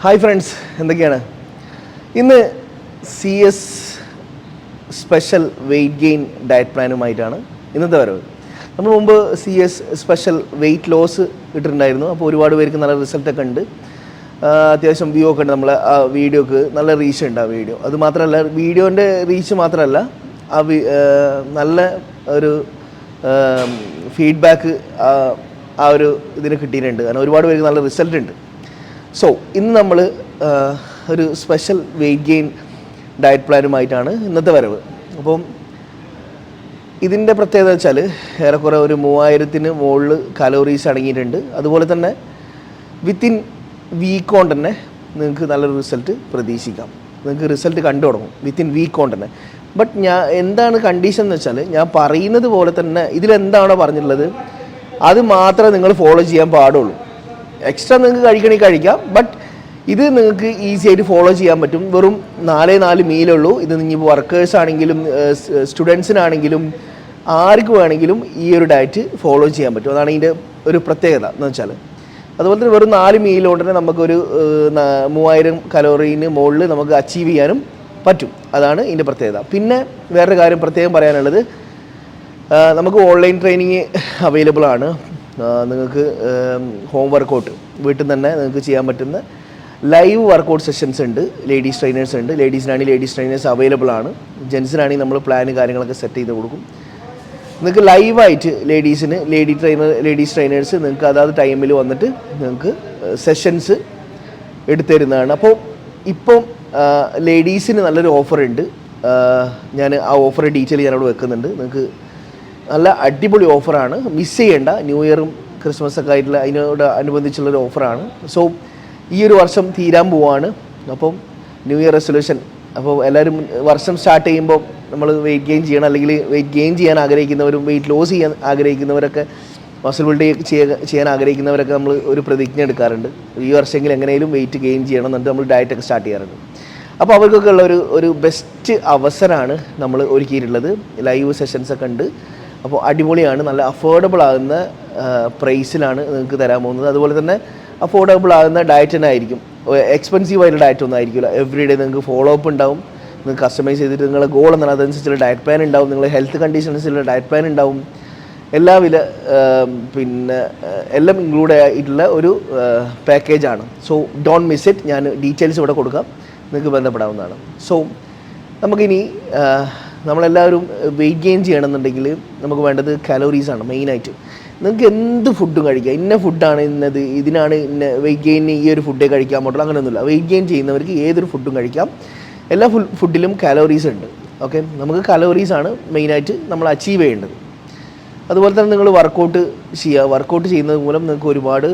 Hi friends, എന്തൊക്കെയാണ് ഇന്ന് CS special weight gain diet പ്ലാനുമായിട്ടാണ് ഇന്നത്തെ വരവ്. നമ്മൾ മുമ്പ് CS സ്പെഷ്യൽ വെയ്റ്റ് ലോസ് ഇട്ടിട്ടുണ്ടായിരുന്നു. അപ്പോൾ ഒരുപാട് പേർക്ക് നല്ല റിസൾട്ടൊക്കെ ഉണ്ട്, അത്യാവശ്യം വ്യൂ ഒക്കെ ഉണ്ട്. നമ്മളെ ആ വീഡിയോക്ക് നല്ല റീച്ച് ഉണ്ട്. ആ വീഡിയോ അത് മാത്രമല്ല, വീഡിയോൻ്റെ റീച്ച് മാത്രമല്ല, നല്ല ഒരു ഫീഡ്ബാക്ക് ആ ഒരു ഇതിന് കിട്ടിയിട്ടുണ്ട്. കാരണം ഒരുപാട് പേർക്ക് നല്ല റിസൾട്ട് ഉണ്ട്. സോ ഇന്ന് നമ്മൾ ഒരു സ്പെഷ്യൽ വെയ്റ്റ് ഗെയിൻ ഡയറ്റ് പ്ലാനുമായിട്ടാണ് ഇന്നത്തെ വരവ്. അപ്പം ഇതിൻ്റെ പ്രത്യേകത വെച്ചാൽ ഏറെക്കുറെ ഒരു 3000-ന് മുകളിൽ കലോറീസ് അടങ്ങിയിട്ടുണ്ട്. അതുപോലെ തന്നെ വിത്തിൻ വീക്ക് കൊണ്ട് തന്നെ നിങ്ങൾക്ക് നല്ലൊരു റിസൾട്ട് പ്രതീക്ഷിക്കാം. നിങ്ങൾക്ക് റിസൾട്ട് കണ്ടു തുടങ്ങും വിത്തിൻ വീക്ക് കൊണ്ട് തന്നെ. ബട്ട് എന്താണ് കണ്ടീഷൻ എന്ന് വെച്ചാൽ, ഞാൻ പറയുന്നത് പോലെ തന്നെ ഇതിലെന്താണോ പറഞ്ഞിട്ടുള്ളത് അത് മാത്രമേ നിങ്ങൾ ഫോളോ ചെയ്യാൻ പാടുള്ളൂ. എക്സ്ട്രാ നിങ്ങൾക്ക് കഴിക്കണമെങ്കിൽ കഴിക്കാം, ബട്ട് ഇത് നിങ്ങൾക്ക് ഈസി ആയിട്ട് ഫോളോ ചെയ്യാൻ പറ്റും. വെറും 4 മീലുള്ളൂ. ഇത് നിങ്ങൾ വർക്കേഴ്സ് ആണെങ്കിലും സ്റ്റുഡൻസിനാണെങ്കിലും ആർക്ക് വേണമെങ്കിലും ഈ ഒരു ഡയറ്റ് ഫോളോ ചെയ്യാൻ പറ്റും. അതാണ് ഇതിൻ്റെ ഒരു പ്രത്യേകത എന്ന് വെച്ചാൽ. അതുപോലെ തന്നെ വെറും 4 മീൽ കൊണ്ട് തന്നെ നമുക്കൊരു 3000 കലോറീന് മുകളിൽ നമുക്ക് അച്ചീവ് ചെയ്യാനും പറ്റും. അതാണ് ഇതിൻ്റെ പ്രത്യേകത. പിന്നെ വേറൊരു കാര്യം പ്രത്യേകം പറയാനുള്ളത്, നമുക്ക് ഓൺലൈൻ ട്രെയിനിങ് അവൈലബിൾ ആണ്. നിങ്ങൾക്ക് ഹോം വർക്കൗട്ട് വീട്ടിൽ നിന്ന് തന്നെ നിങ്ങൾക്ക് ചെയ്യാൻ പറ്റുന്ന ലൈവ് വർക്കൗട്ട് സെഷൻസ് ഉണ്ട്. ലേഡീസ് ട്രെയിനേഴ്സ് ഉണ്ട്. ലേഡീസിനാണെങ്കിൽ ലേഡീസ് ട്രെയിനേഴ്സ് അവൈലബിൾ ആണ്. ജെൻസിനാണെങ്കിൽ നമ്മൾ പ്ലാന് കാര്യങ്ങളൊക്കെ സെറ്റ് ചെയ്ത് കൊടുക്കും. നിങ്ങൾക്ക് ലൈവായിട്ട് ലേഡീസ് ട്രെയിനേഴ്സ് നിങ്ങൾക്ക് അതാത് ടൈമിൽ വന്നിട്ട് നിങ്ങൾക്ക് സെഷൻസ് എടുത്തു തരുന്നതാണ്. അപ്പോൾ ഇപ്പം ലേഡീസിന് നല്ലൊരു ഓഫർ ഉണ്ട്. ഞാൻ ആ ഓഫർ ഡീറ്റെയിൽ ഞാനവിടെ വെക്കുന്നുണ്ട്. നിങ്ങൾക്ക് നല്ല അടിപൊളി ഓഫറാണ്, മിസ് ചെയ്യേണ്ട. ന്യൂ ഇയറും ക്രിസ്മസൊക്കെ ആയിട്ടുള്ള അതിനോട് അനുബന്ധിച്ചുള്ളൊരു ഓഫറാണ്. സോ ഈ ഒരു വർഷം തീരാൻ പോവാണ്. അപ്പം ന്യൂ ഇയർ റെസൊല്യൂഷൻ, അപ്പോൾ എല്ലാവരും വർഷം സ്റ്റാർട്ട് ചെയ്യുമ്പോൾ നമ്മൾ വെയിറ്റ് ഗെയിൻ ചെയ്യണം, അല്ലെങ്കിൽ വെയിറ്റ് ഗെയിൻ ചെയ്യാൻ ആഗ്രഹിക്കുന്നവരും വെയിറ്റ് ലോസ് ചെയ്യാൻ ആഗ്രഹിക്കുന്നവരൊക്കെ, മസിൽ ബിൽഡ് ചെയ്യാൻ ആഗ്രഹിക്കുന്നവരൊക്കെ നമ്മൾ ഒരു പ്രതിജ്ഞ എടുക്കാറുണ്ട്. ഈ വർഷമെങ്കിലും എങ്ങനെയും വെയിറ്റ് ഗെയിൻ ചെയ്യണം എന്നിട്ട് നമ്മൾ ഡയറ്റൊക്കെ സ്റ്റാർട്ട് ചെയ്യാറുണ്ട്. അപ്പോൾ അവർക്കൊക്കെ ഉള്ള ഒരു ബെസ്റ്റ് അവസരമാണ് നമ്മൾ ഒരുക്കിയിട്ടുള്ളത്. ലൈവ് സെഷൻസൊക്കെ ഉണ്ട്. അപ്പോൾ അടിപൊളിയാണ്. നല്ല അഫോർഡബിൾ ആകുന്ന പ്രൈസിലാണ് നിങ്ങൾക്ക് തരാൻ പോകുന്നത്. അതുപോലെ തന്നെ അഫോർഡബിൾ ആകുന്ന ഡയറ്റ് തന്നെ ആയിരിക്കും. എക്സ്പെൻസീവ് ആയിട്ടുള്ള ഡയറ്റ് ഒന്നും ആയിരിക്കില്ല. എവറി ഡേ നിങ്ങൾക്ക് ഫോളോ അപ്പ് ഉണ്ടാവും. നിങ്ങൾക്ക് കസ്റ്റമൈസ് ചെയ്തിട്ട് നിങ്ങളുടെ ഗോൾ എന്താണ് അതനുസരിച്ചുള്ള ഡയറ്റ് പ്ലാൻ ഉണ്ടാവും. നിങ്ങളുടെ ഹെൽത്ത് കണ്ടീഷൻസിലുള്ള ഡയറ്റ് പ്ലാൻ ഉണ്ടാവും. പിന്നെ എല്ലാം ഇൻക്ലൂഡ് ആയിട്ടുള്ള ഒരു പാക്കേജാണ്. So don't miss it. ഞാൻ ഡീറ്റെയിൽസ് ഇവിടെ കൊടുക്കാം, നിങ്ങൾക്ക് ബന്ധപ്പെടാവുന്നതാണ്. സോ നമുക്കിനി നമ്മളെല്ലാവരും വെയിറ്റ് ഗെയിൻ ചെയ്യണമെന്നുണ്ടെങ്കിൽ നമുക്ക് വേണ്ടത് കലോറീസാണ് മെയിനായിട്ട്. നിങ്ങൾക്ക് എന്ത് ഫുഡും കഴിക്കാം. ഇന്ന ഫുഡാണ് ഇതിനാണ് ഇന്ന വെയിറ്റ് ഗെയിനിന് ഈ ഒരു ഫുഡേ കഴിക്കാൻ പറ്റുള്ളൂ, അങ്ങനെയൊന്നുമില്ല. വെയിറ്റ് ഗെയിൻ ചെയ്യുന്നവർക്ക് ഏതൊരു ഫുഡും കഴിക്കാം. എല്ലാ ഫുഡിലും കലോറീസ് ഉണ്ട്. ഓക്കെ, നമുക്ക് കലോറീസാണ് മെയിനായിട്ട് നമ്മൾ അച്ചീവ് ചെയ്യേണ്ടത്. അതുപോലെ തന്നെ നിങ്ങൾ വർക്കൗട്ട് ചെയ്യുന്നത് മൂലം നിങ്ങൾക്ക് ഒരുപാട്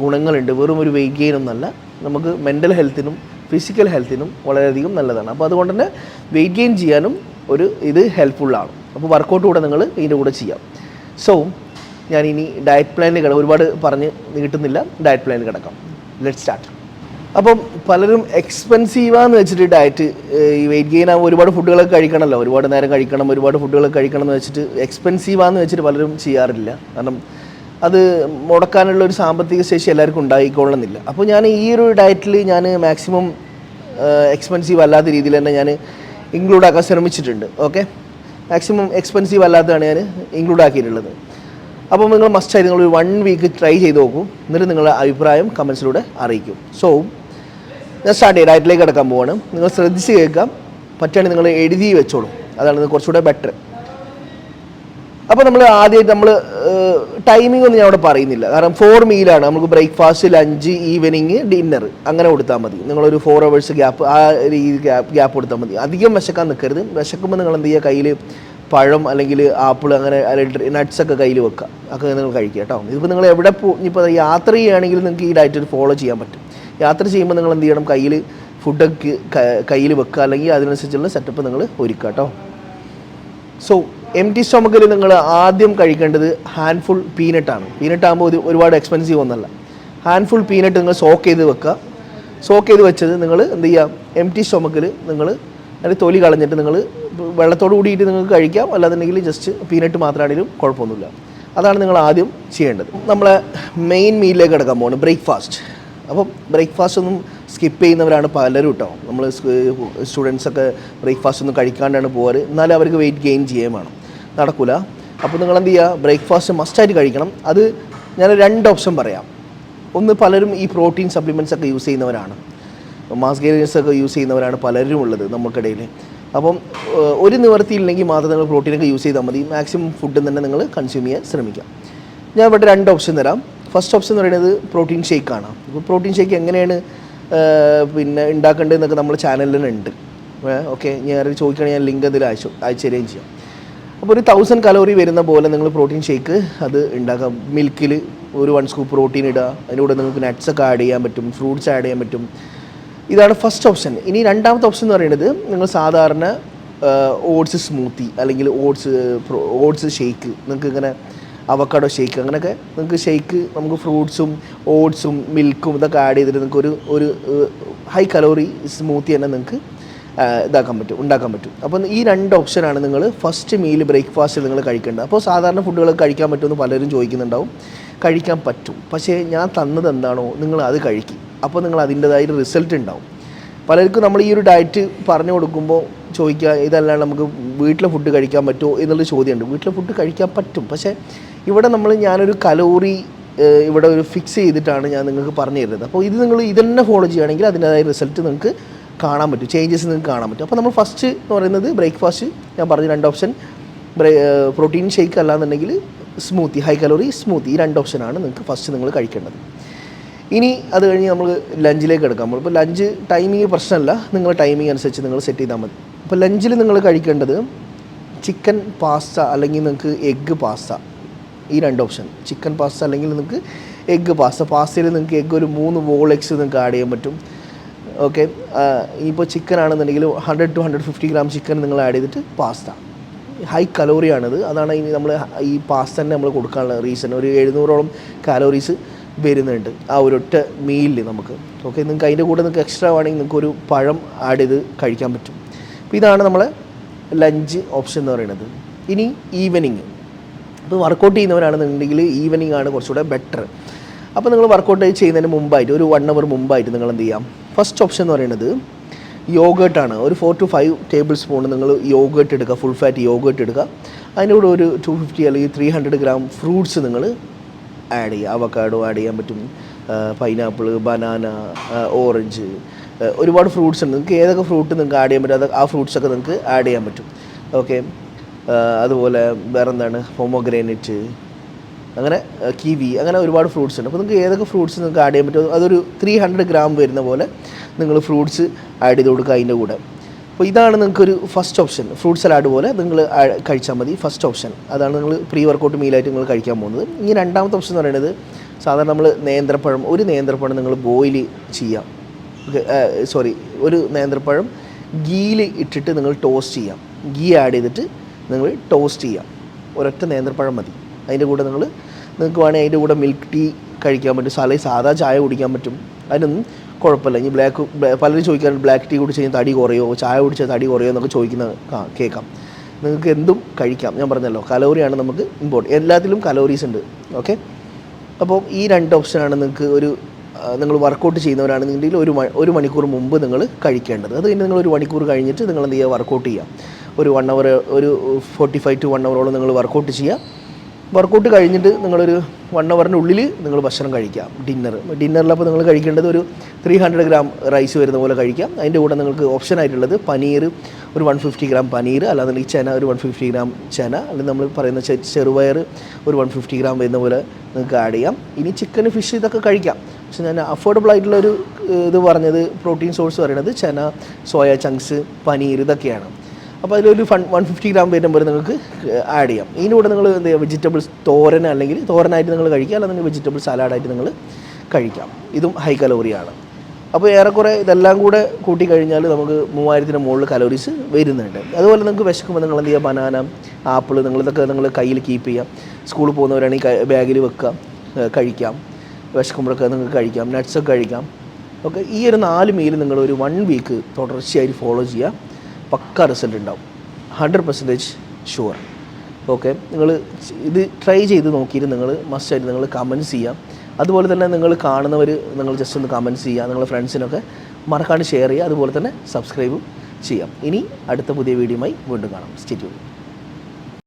ഗുണങ്ങളുണ്ട്. വെറും ഒരു വെയിറ്റ് ഗെയിൻ ഒന്നല്ല, നമുക്ക് മെൻ്റൽ ഹെൽത്തിനും ഫിസിക്കൽ ഹെൽത്തിനും വളരെയധികം നല്ലതാണ്. അപ്പോൾ അതുകൊണ്ട് തന്നെ വെയിറ്റ് ഗെയിൻ ചെയ്യാനും ഇത് ഹെൽപ്ഫുള്ളാണ്. അപ്പോൾ വർക്കൗട്ട് കൂടെ നിങ്ങൾ ഇതിൻ്റെ കൂടെ ചെയ്യാം. സോ ഞാനിനി ഡയറ്റ് പ്ലാനിൽ ഒരുപാട് പറഞ്ഞ് കിട്ടുന്നില്ല, ഡയറ്റ് പ്ലാനിൽ കിടക്കാം. Let start. അപ്പം പലരും എക്സ്പെൻസീവാന്ന് വെച്ചിട്ട് ഡയറ്റ്, ഈ വെയിറ്റ് ഗെയിൻ ആകുമ്പോൾ ഒരുപാട് ഫുഡുകളൊക്കെ കഴിക്കണമല്ലോ, ഒരുപാട് നേരം കഴിക്കണം, ഒരുപാട് ഫുഡുകളൊക്കെ കഴിക്കണം എന്ന് വെച്ചിട്ട് എക്സ്പെൻസീവാന്ന് വെച്ചിട്ട് പലരും ചെയ്യാറില്ല. കാരണം അത് മുടക്കാനുള്ള ഒരു സാമ്പത്തിക ശേഷി എല്ലാവർക്കും ഉണ്ടായിക്കൊള്ളണമെന്നില്ല. അപ്പോൾ ഞാൻ ഈ ഒരു ഡയറ്റിൽ ഞാൻ മാക്സിമം എക്സ്പെൻസീവ് അല്ലാത്ത രീതിയിൽ തന്നെ ഞാൻ ഇൻക്ലൂഡ് ആക്കാൻ ശ്രമിച്ചിട്ടുണ്ട്. ഓക്കെ, മാക്സിമം എക്സ്പെൻസീവ് അല്ലാത്തതാണ് ഞാൻ ഇൻക്ലൂഡ് ആക്കിയിട്ടുള്ളത്. അപ്പോൾ നിങ്ങൾ മസ്റ്റായി നിങ്ങളൊരു 1 വീക്ക് ട്രൈ ചെയ്ത് നോക്കൂ. എന്നിട്ട് നിങ്ങളുടെ അഭിപ്രായം കമൻസിലൂടെ അറിയിക്കും. സോ ഞാൻ സ്റ്റാർട്ട് ചെയ്ത് ഡയറ്റിലേക്ക് കിടക്കാൻ പോവാണ്. നിങ്ങൾ ശ്രദ്ധിച്ച് കേൾക്കാം, പറ്റുകയാണെങ്കിൽ നിങ്ങൾ എഴുതി വെച്ചോളൂ, അതാണ് കുറച്ചുകൂടെ ബെറ്റർ. അപ്പോൾ ആദ്യമായിട്ട് ടൈമിംഗ് ഒന്നും ഞാൻ അവിടെ പറയുന്നില്ല. കാരണം 4 മീലാണ് നമുക്ക്. ബ്രേക്ക്ഫാസ്റ്റ്, ലഞ്ച്, ഈവനിങ്, ഡിന്നർ അങ്ങനെ കൊടുത്താൽ മതി. നിങ്ങളൊരു 4 hours ഗ്യാപ്പ്, ആ രീതി ഗ്യാപ്പ് കൊടുത്താൽ മതി. അധികം വിശക്കാൻ നിൽക്കരുത്. വിശക്കുമ്പോൾ നിങ്ങൾ എന്ത് ചെയ്യുക, കയ്യിൽ പഴം അല്ലെങ്കിൽ ആപ്പിൾ അങ്ങനെ നട്ട്സൊക്കെ കയ്യിൽ വെക്കുക. ഒക്കെ നിങ്ങൾ കഴിക്കുക കേട്ടോ. ഇതിപ്പോൾ നിങ്ങൾ എവിടെ ഇപ്പോൾ യാത്ര ചെയ്യുകയാണെങ്കിൽ നിങ്ങൾക്ക് ഈ ഡയറ്റ് ഫോളോ ചെയ്യാൻ പറ്റും. യാത്ര ചെയ്യുമ്പോൾ നിങ്ങൾ എന്ത് ചെയ്യണം, കയ്യിൽ ഫുഡൊക്കെ കയ്യിൽ വെക്കുക, അല്ലെങ്കിൽ അതിനനുസരിച്ചുള്ള സെറ്റപ്പ് നിങ്ങൾ ഒരുക്കുക കേട്ടോ. സോ എംപ്റ്റി സ്റ്റൊമക്കിൽ നിങ്ങൾ ആദ്യം കഴിക്കേണ്ടത് ഹാൻഡ്ഫുൾ പീനട്ടാണ്. പീനട്ട് ആകുമ്പോൾ ഒരുപാട് എക്സ്പെൻസീവ് ഒന്നല്ല. ഹാൻഡ്ഫുൾ പീനട്ട് നിങ്ങൾ സോക്ക് ചെയ്ത് വെക്കുക. സോക്ക് ചെയ്ത് വെച്ചത് നിങ്ങൾ എന്ത് ചെയ്യുക, എംപ്റ്റി സ്റ്റൊമക്കിൽ നിങ്ങൾ അതിൻ്റെ തൊലി കളഞ്ഞിട്ട് നിങ്ങൾ വെള്ളത്തോട് കൂടിയിട്ട് നിങ്ങൾക്ക് കഴിക്കാം. അല്ലാന്നുണ്ടെങ്കിൽ ജസ്റ്റ് പീനട്ട് മാത്രമാണെങ്കിലും കുഴപ്പമൊന്നുമില്ല. അതാണ് നിങ്ങൾ ആദ്യം ചെയ്യേണ്ടത്. നമ്മളെ മെയിൻ മീലിലേക്ക് കിടക്കാൻ പോകുന്നത് ബ്രേക്ക്ഫാസ്റ്റ്. അപ്പം ബ്രേക്ക്ഫാസ്റ്റ് ഒന്നും സ്കിപ്പ് ചെയ്യുന്നവരാണ് പലരും കേട്ടോ. നമ്മൾ സ്റ്റുഡൻസൊക്കെ ബ്രേക്ക്ഫാസ്റ്റ് ഒന്നും കഴിക്കാണ്ടാണ് പോകാറ്. എന്നാലും അവർക്ക് വെയിറ്റ് ഗെയിൻ ചെയ്യാൻ വേണം, നടക്കില്ല. അപ്പോൾ നിങ്ങൾ എന്ത് ചെയ്യുക, ബ്രേക്ക്ഫാസ്റ്റ് മസ്റ്റായിട്ട് കഴിക്കണം. അത് ഞാൻ 2 ഓപ്ഷൻ പറയാം. ഒന്ന്, പലരും ഈ പ്രോട്ടീൻ സപ്ലിമെൻറ്റ്സ് ഒക്കെ യൂസ് ചെയ്യുന്നവരാണ്, മാസ് ഗെയിനേഴ്സൊക്കെ യൂസ് ചെയ്യുന്നവരാണ് പലരും ഉള്ളത് നമുക്കിടയിൽ. അപ്പം ഒരു നിവർത്തിയില്ലെങ്കിൽ മാത്രം നിങ്ങൾ പ്രോട്ടീനൊക്കെ യൂസ് ചെയ്താൽ മതി. മാക്സിമം ഫുഡ് തന്നെ നിങ്ങൾ കൺസ്യൂം ചെയ്യാൻ ശ്രമിക്കാം. ഞാൻ ഇവിടെ 2 ഓപ്ഷൻ തരാം. ഫസ്റ്റ് ഓപ്ഷൻ എന്ന് പറയുന്നത് പ്രോട്ടീൻ ഷേക്കാണ്. ഇപ്പോൾ പ്രോട്ടീൻ ഷേക്ക് എങ്ങനെയാണ് പിന്നെ ഉണ്ടാക്കേണ്ടതെന്നൊക്കെ നമ്മുടെ ചാനലിൽ തന്നെ ഉണ്ട്. ഓക്കെ, ഞാൻ ചോദിക്കുകയാണെങ്കിൽ ഞാൻ ലിങ്ക് അതിൽ അയച്ചു തരികയും ചെയ്യാം. അപ്പോൾ ഒരു 1000 കലോറി വരുന്ന പോലെ നിങ്ങൾ പ്രോട്ടീൻ ഷേക്ക് അത് ഉണ്ടാക്കാം. മിൽക്കിൽ ഒരു 1 സ്കൂപ്പ് പ്രോട്ടീൻ ഇടുക, അതിൻ്റെ കൂടെ നിങ്ങൾക്ക് നട്ട്സൊക്കെ ആഡ് ചെയ്യാൻ പറ്റും, ഫ്രൂട്ട്സ് ആഡ് ചെയ്യാൻ പറ്റും. ഇതാണ് ഫസ്റ്റ് ഓപ്ഷൻ. ഇനി രണ്ടാമത്തെ ഓപ്ഷൻ എന്ന് പറയുന്നത് നിങ്ങൾ സാധാരണ ഓട്സ് സ്മൂത്തി അല്ലെങ്കിൽ ഓട്സ് ഷേക്ക്, നിങ്ങൾക്ക് ഇങ്ങനെ അവക്കാഡോ ഷേക്ക്, അങ്ങനെയൊക്കെ നിങ്ങൾക്ക് ഷേക്ക് നമുക്ക് ഫ്രൂട്ട്സും ഓട്സും മിൽക്കും ഇതൊക്കെ ആഡ് ചെയ്തിട്ട് നിങ്ങൾക്ക് ഒരു ഹൈ കലോറി സ്മൂത്തി തന്നെ നിങ്ങൾക്ക് ഉണ്ടാക്കാൻ പറ്റും. അപ്പം ഈ 2 ഓപ്ഷനാണ് നിങ്ങൾ ഫസ്റ്റ് മീൽ ബ്രേക്ക്ഫാസ്റ്റിൽ നിങ്ങൾ കഴിക്കേണ്ടത്. അപ്പോൾ സാധാരണ ഫുഡുകളൊക്കെ കഴിക്കാൻ പറ്റുമെന്ന് പലരും ചോദിക്കുന്നുണ്ടാവും. കഴിക്കാൻ പറ്റും, പക്ഷേ ഞാൻ തന്നത് എന്താണോ നിങ്ങൾ അത് കഴിക്കും. അപ്പോൾ നിങ്ങൾ അതിൻ്റെതായ റിസൾട്ട് ഉണ്ടാവും. പലർക്കും നമ്മൾ ഈ ഒരു ഡയറ്റ് പറഞ്ഞു കൊടുക്കുമ്പോൾ ചോദിക്കുക, ഇതല്ലാണ്ട് നമുക്ക് വീട്ടിലെ ഫുഡ് കഴിക്കാൻ പറ്റുമോ എന്നുള്ളൊരു ചോദ്യമുണ്ട്. വീട്ടിലെ ഫുഡ് കഴിക്കാൻ പറ്റും, പക്ഷേ ഇവിടെ ഞാനൊരു കലോറി ഇവിടെ ഒരു ഫിക്സ് ചെയ്തിട്ടാണ് ഞാൻ നിങ്ങൾക്ക് പറഞ്ഞു തരുന്നത്. അപ്പോൾ ഇത് നിങ്ങൾ ഇതന്നെ ഫോളോ ചെയ്യുകയാണെങ്കിൽ അതിൻ്റെതായ റിസൾട്ട് നിങ്ങൾക്ക് കാണാൻ പറ്റും, ചേഞ്ചസ് നിങ്ങൾക്ക് കാണാൻ പറ്റും. അപ്പോൾ നമ്മൾ ഫസ്റ്റ് എന്ന് പറയുന്നത് ബ്രേക്ക്ഫാസ്റ്റ് ഞാൻ പറഞ്ഞ 2 ഓപ്ഷൻ, പ്രോട്ടീൻ ഷേക്ക് അല്ലാന്നുണ്ടെങ്കിൽ സ്മൂത്തി, ഹൈ കലോറി സ്മൂത്തി. ഈ 2 ഓപ്ഷനാണ് നിങ്ങൾക്ക് ഫസ്റ്റ് നിങ്ങൾ കഴിക്കേണ്ടത്. ഇനി അത് കഴിഞ്ഞ് നമ്മൾ ലഞ്ചിലേക്ക് എടുക്കാം. നമ്മളിപ്പോൾ ലഞ്ച് ടൈമിങ് പ്രശ്നമല്ല, നിങ്ങൾ ടൈമിങ് അനുസരിച്ച് നിങ്ങൾ സെറ്റ് ചെയ്താൽ മതി. അപ്പോൾ ലഞ്ചിൽ നിങ്ങൾ കഴിക്കേണ്ടത് ചിക്കൻ പാസ്ത അല്ലെങ്കിൽ നിങ്ങൾക്ക് എഗ്ഗ് പാസ്ത. ഈ 2 ഓപ്ഷൻ, ചിക്കൻ പാസ്ത അല്ലെങ്കിൽ നിങ്ങൾക്ക് എഗ്ഗ് പാസ്ത. പാസ്തയിൽ നിങ്ങൾക്ക് എഗ്ഗ് ഒരു 3 വോൾ എഗ്സ് നിങ്ങൾക്ക് ആഡ് ചെയ്യാൻ പറ്റും. ഓക്കെ, ഇപ്പോൾ ചിക്കൻ ആണെന്നുണ്ടെങ്കിൽ 100 to 150 ഗ്രാം ചിക്കൻ നിങ്ങൾ ആഡ് ചെയ്തിട്ട് പാസ്ത. ഹൈ കലോറിയാണിത്. അതാണ് ഇനി നമ്മൾ ഈ പാസ്ത തന്നെ നമ്മൾ കൊടുക്കാനുള്ള റീസൺ. ഒരു 700ഓളം കാലോറീസ് വരുന്നുണ്ട് ആ ഒരൊറ്റ മീലിൽ നമുക്ക്. ഓക്കെ, നിങ്ങൾക്ക് അതിൻ്റെ കൂടെ നിങ്ങൾക്ക് എക്സ്ട്രാ വേണമെങ്കിൽ നിങ്ങൾക്ക് ഒരു പഴം ആഡ് ചെയ്ത് കഴിക്കാൻ പറ്റും. അപ്പോൾ ഇതാണ് നമ്മളെ ലഞ്ച് ഓപ്ഷൻ എന്ന് പറയുന്നത്. ഇനി ഈവനിങ്, ഇപ്പോൾ വർക്കൗട്ട് ചെയ്യുന്നവരാണെന്നുണ്ടെങ്കിൽ ഈവനിങ് ആണ് കുറച്ചുകൂടെ ബെറ്റർ. അപ്പോൾ നിങ്ങൾ വർക്കൗട്ട് ചെയ്യുന്നതിന് മുമ്പായിട്ട് ഒരു 1 hour മുമ്പായിട്ട് നിങ്ങൾ എന്ത് ചെയ്യാം, ഫസ്റ്റ് ഓപ്ഷൻ എന്ന് പറയുന്നത് യോഗേർട്ടാണ്. ഒരു 4 to 5 ടേബിൾ സ്പൂൺ നിങ്ങൾ യോഗേർട്ട് എടുക്കുക, ഫുൾ ഫാറ്റ് യോഗേർട്ട് എടുക്കുക. അതിൻ്റെ കൂടെ ഒരു 250 അല്ലെങ്കിൽ 300 ഗ്രാം ഫ്രൂട്ട്സ് നിങ്ങൾ ആഡ് ചെയ്യുക. അവക്കാഡോ ആഡ് ചെയ്യാൻ പറ്റും, പൈനാപ്പിൾ, ബനാന, ഓറഞ്ച്, ഒരുപാട് ഫ്രൂട്ട്സ് ഉണ്ട്. നിങ്ങൾക്ക് ഏതൊക്കെ ഫ്രൂട്ട് നിങ്ങൾക്ക് ആഡ് ചെയ്യാൻ പറ്റും അത് ആ ഫ്രൂട്ട്സൊക്കെ നിങ്ങൾക്ക് ആഡ് ചെയ്യാൻ പറ്റും. ഓക്കെ, അതുപോലെ വേറെ എന്താണ്, പൊമോഗ്രാനൈറ്റ്, അങ്ങനെ കിവി, അങ്ങനെ ഒരുപാട് ഫ്രൂട്ട്സ് ഉണ്ട്. അപ്പോൾ നിങ്ങൾക്ക് ഏതൊക്കെ ഫ്രൂട്ട്സ് നിങ്ങൾക്ക് ആഡ് ചെയ്യാൻ പറ്റും അതൊരു 300 ഗ്രാം വരുന്ന പോലെ നിങ്ങൾ ഫ്രൂട്ട്സ് ആഡ് ചെയ്ത് കൊടുക്കുക അതിൻ്റെ കൂടെ. അപ്പോൾ ഇതാണ് നിങ്ങൾക്കൊരു ഫസ്റ്റ് ഓപ്ഷൻ. ഫ്രൂട്ട് സലാഡ് പോലെ നിങ്ങൾ കഴിച്ചാൽ മതി. ഫസ്റ്റ് ഓപ്ഷൻ അതാണ് നിങ്ങൾ പ്രീ വർക്കൗട്ട് മീലായിട്ട് നിങ്ങൾ കഴിക്കാൻ പോകുന്നത്. ഇനി രണ്ടാമത്തെ ഓപ്ഷൻ എന്ന് പറയുന്നത് സാധാരണ നമ്മൾ ഒരു നേന്ത്രപ്പഴം നിങ്ങൾ ബോയിൽ ചെയ്യാം. ഒരു നേന്ത്രപ്പഴം ഗീയിൽ ഇട്ടിട്ട് നിങ്ങൾ ടോസ്റ്റ് ചെയ്യാം. ഗീ ആഡ് ചെയ്തിട്ട് നിങ്ങൾ ടോസ്റ്റ് ചെയ്യാം. ഒരൊറ്റ നേന്ത്രപ്പഴം മതി. അതിൻ്റെ കൂടെ നിങ്ങൾക്ക് വേണമെങ്കിൽ അതിൻ്റെ കൂടെ മിൽക്ക് ടീ കഴിക്കാൻ പറ്റും, അല്ലെങ്കിൽ സാധാ ചായ കുടിക്കാൻ പറ്റും. അതിനൊന്നും കുഴപ്പമില്ല. ഇനി പലരും ചോദിക്കാറുണ്ട് ബ്ലാക്ക് ടീ കുടിച്ച് കഴിഞ്ഞാൽ തടി കുറയോ, ചായ കുടിച്ചാൽ തടി കുറയോ എന്നൊക്കെ കേൾക്കാം. നിങ്ങൾക്ക് എന്തും കഴിക്കാം. ഞാൻ പറഞ്ഞല്ലോ, കലോറിയാണ് നമുക്ക് ഇമ്പോർട്ടൻറ്റ്. എല്ലാത്തിലും കലോറീസ് ഉണ്ട്. ഓക്കെ, അപ്പോൾ ഈ 2 ഓപ്ഷനാണ് നിങ്ങൾക്ക് നിങ്ങൾ വർക്കൗട്ട് ചെയ്യുന്നവരാണെന്നുണ്ടെങ്കിൽ ഒരു മണിക്കൂർ മുമ്പ് നിങ്ങൾ കഴിക്കേണ്ടത്. അത് കഴിഞ്ഞ് നിങ്ങൾ 1 മണിക്കൂർ കഴിഞ്ഞിട്ട് നിങ്ങൾ എന്ത് ചെയ്യുക, വർക്കൗട്ട് ചെയ്യുക. ഒരു 1 hour, ഒരു 45 to 1 hour നിങ്ങൾ വർക്കൗട്ട് ചെയ്യുക. വർക്കൗട്ട് കഴിഞ്ഞിട്ട് നിങ്ങളൊരു 1 hourനുള്ളിൽ നിങ്ങൾ ഭക്ഷണം കഴിക്കാം. ഡിന്നറിലപ്പോൾ നിങ്ങൾ കഴിക്കേണ്ടത് ഒരു 300 ഗ്രാം റൈസ് വരുന്ന പോലെ കഴിക്കാം. അതിൻ്റെ കൂടെ നിങ്ങൾക്ക് ഓപ്ഷനായിട്ടുള്ളത് പനീർ, ഒരു 150 ഗ്രാം പനീർ, അല്ലാന്നുണ്ടെങ്കിൽ ചെന ഒരു 150 ഗ്രാം ചെന, അല്ലെങ്കിൽ നമ്മൾ പറയുന്ന ചെറുപയർ ഒരു 150 ഗ്രാം വരുന്ന പോലെ നിങ്ങൾക്ക് ആഡ് ചെയ്യാം. ഇനി ചിക്കൻ, ഫിഷ് ഇതൊക്കെ കഴിക്കാം. പക്ഷെ ഞാൻ അഫോർഡബിൾ ആയിട്ടുള്ളൊരു ഇത് പറഞ്ഞത്, പ്രോട്ടീൻ സോഴ്സ് പറയുന്നത് ചെന, സോയ ചങ്ക്സ്, പനീർ ഇതൊക്കെയാണ്. അപ്പോൾ അതിലൊരു 150 ഗ്രാം വരുമ്പോൾ നിങ്ങൾക്ക് ആഡ് ചെയ്യാം. ഇതിൻ്റെ കൂടെ നിങ്ങൾ എന്ത് ചെയ്യുക, വെജിറ്റബിൾസ് തോരൻ, അല്ലെങ്കിൽ തോരനായിട്ട് നിങ്ങൾ കഴിക്കുക, അല്ലെങ്കിൽ വെജിറ്റബിൾ സലാഡായിട്ട് നിങ്ങൾ കഴിക്കാം. ഇതും ഹൈ കലോറിയാണ്. അപ്പോൾ ഏറെക്കുറെ ഇതെല്ലാം കൂടെ കൂട്ടിക്കഴിഞ്ഞാൽ നമുക്ക് 3000-ന് മുകളിൽ കലോറീസ് വരുന്നുണ്ട്. അതുപോലെ നിങ്ങൾക്ക് വിശക്കുമ്പോൾ നിങ്ങൾ എന്ത് ചെയ്യുക, ബനാന, ആപ്പിൾ നിങ്ങളിതൊക്കെ നിങ്ങൾ കയ്യിൽ കീപ്പ് ചെയ്യാം. സ്കൂളിൽ പോകുന്നവരാണെങ്കിൽ ബാഗിൽ വെക്കുക, കഴിക്കാം. വിശക്കുമ്പോഴൊക്കെ നിങ്ങൾക്ക് കഴിക്കാം. നട്ട്സൊക്കെ കഴിക്കാം. ഓക്കെ, ഈ ഒരു 4 മീൽ നിങ്ങൾ ഒരു 1 വീക്ക് തുടർച്ചയായിട്ട് ഫോളോ ചെയ്യുക. പക്ക റിസൾട്ട് ഉണ്ടാവും, 100% ഷുവർ. ഓക്കെ, നിങ്ങൾ ഇത് ട്രൈ ചെയ്ത് നോക്കിയിട്ട് നിങ്ങൾ മസ്റ്റായിട്ട് നിങ്ങൾ കമൻറ്റ്സ് ചെയ്യാം. അതുപോലെ തന്നെ നിങ്ങൾ കാണുന്നവർ നിങ്ങൾ ജസ്റ്റ് ഒന്ന് കമൻറ്റ്സ് ചെയ്യുക, നിങ്ങളുടെ ഫ്രണ്ട്സിനൊക്കെ മറക്കാണ്ട് ഷെയർ ചെയ്യുക, അതുപോലെ തന്നെ സബ്സ്ക്രൈബും ചെയ്യാം. ഇനി അടുത്ത പുതിയ വീഡിയോയുമായി വീണ്ടും കാണാം. Stay tuned.